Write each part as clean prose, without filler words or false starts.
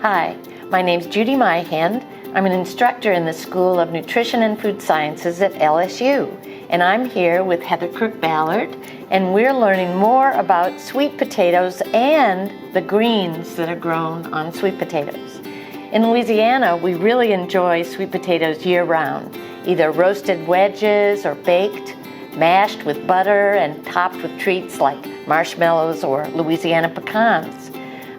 Hi, my name's Judy Myhand. I'm an instructor in the School of Nutrition and Food Sciences at LSU, and I'm here with Heather Crook-Ballard, and we're learning more about sweet potatoes and the greens that are grown on sweet potatoes. In Louisiana, we really enjoy sweet potatoes year-round, either roasted wedges or baked, mashed with butter and topped with treats like marshmallows or Louisiana pecans.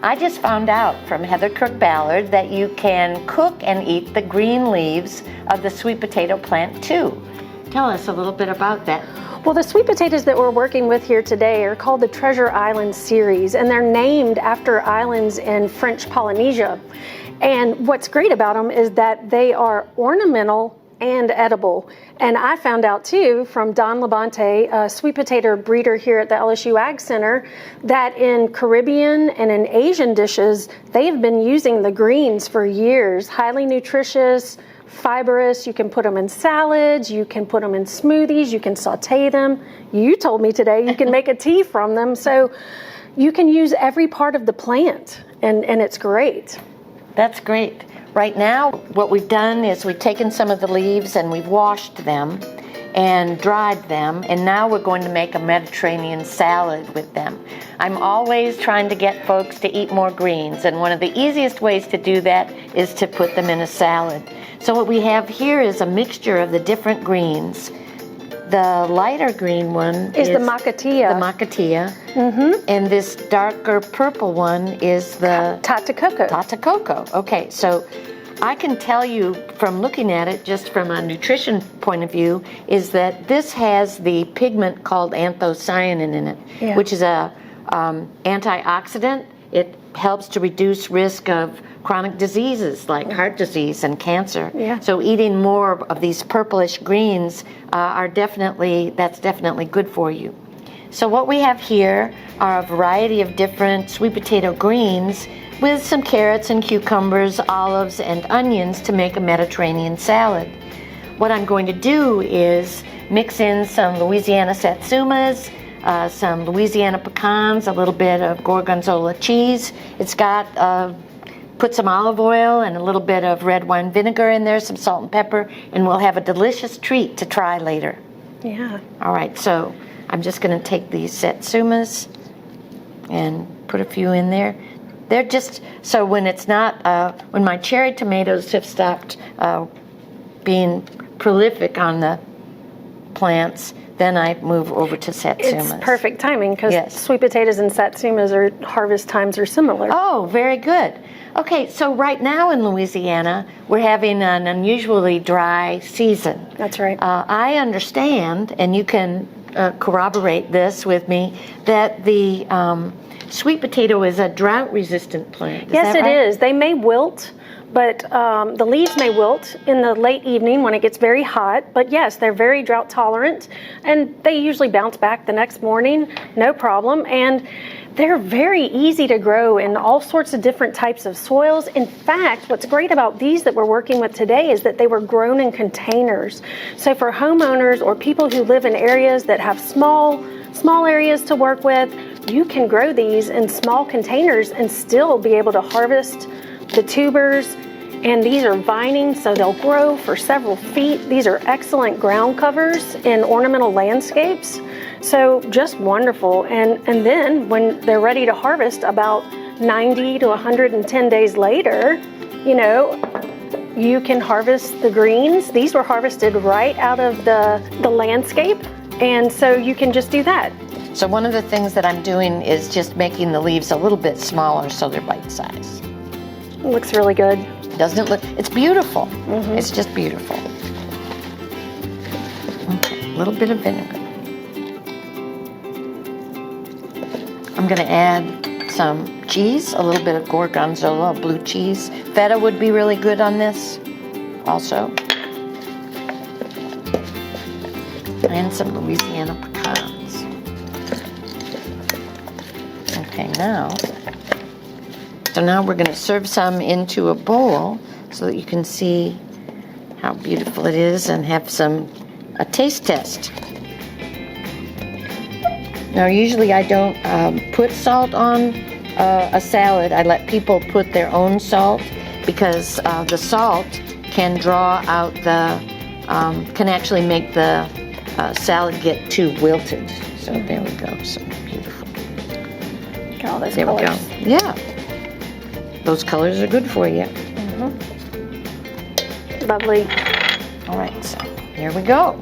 I just found out from Heather Crook-Ballard that you can cook and eat the green leaves of the sweet potato plant too. Tell us a little bit about that. Well, the sweet potatoes that we're working with here today are called the Treasure Island series, and they're named after islands in French Polynesia. And what's great about them is that they are ornamental and edible. And I found out too from Don Labonte, a sweet potato breeder here at the LSU AgCenter, that in Caribbean and in Asian dishes, they have been using the greens for years. Highly nutritious, fibrous. You can put them in salads, you can put them in smoothies, you can saute them. You told me today you can make a tea from them. So you can use every part of the plant, and it's great. That's great. Right now, what we've done is we've taken some of the leaves and we've washed them and dried them, and now we're going to make a Mediterranean salad with them. I'm always trying to get folks to eat more greens, and one of the easiest ways to do that is to put them in a salad. So what we have here is a mixture of the different greens. The lighter green one is the macatilla. The macatilla. And this darker purple one is the tatacoco. Tatacoco. Okay, so I can tell you from looking at it, just from a nutrition point of view, is that this has the pigment called anthocyanin in it, which is a antioxidant. It helps to reduce risk of chronic diseases like heart disease and cancer. So eating more of these purplish greens that's definitely good for you. So what we have here are a variety of different sweet potato greens with some carrots and cucumbers, olives, and onions to make a Mediterranean salad. What I'm going to do is mix in some Louisiana satsumas, some Louisiana pecans, a little bit of gorgonzola cheese. It's got put some olive oil and a little bit of red wine vinegar in there, some salt and pepper, and we'll have a delicious treat to try later. Yeah. All right, so I'm just going to take these satsumas and put a few in there. They're just, so when it's not, when my cherry tomatoes have stopped being prolific on the plants, then I move over to satsumas. It's perfect timing because sweet potatoes and satsumas harvest times are similar. Oh, very good. Okay, so right now in Louisiana, we're having an unusually dry season. That's right. I understand, and you can corroborate this with me, that the sweet potato is a drought-resistant plant. Yes, it is. They may wilt, but the leaves may wilt in the late evening when it gets very hot. But yes, they're very drought tolerant, and they usually bounce back the next morning, no problem. And they're very easy to grow in all sorts of different types of soils. In fact, what's great about these that we're working with today is that they were grown in containers. So for homeowners or people who live in areas that have small areas to work with, you can grow these in small containers and still be able to harvest the tubers. And these are vining, so they'll grow for several feet. These are excellent ground covers in ornamental landscapes. So just wonderful. And then when they're ready to harvest about 90 to 110 days later, you can harvest the greens. These were harvested right out of the landscape. And so you can just do that. So one of the things that I'm doing is just making the leaves a little bit smaller so they're bite-sized. It looks really good. Doesn't it look? It's beautiful. It's just beautiful. Okay, a little bit of vinegar. I'm going to add some cheese, a little bit of gorgonzola, blue cheese. Feta would be really good on this also. And some Louisiana pecans. Okay, so now we're going to serve some into a bowl so that you can see how beautiful it is and have a taste test. Now usually I don't put salt on a salad, I let people put their own salt because the salt can draw out can actually make the salad get too wilted. So there we go. So beautiful. Look at all those There we colors. go. Yeah. Those colors are good for you. Lovely. All right, so here we go.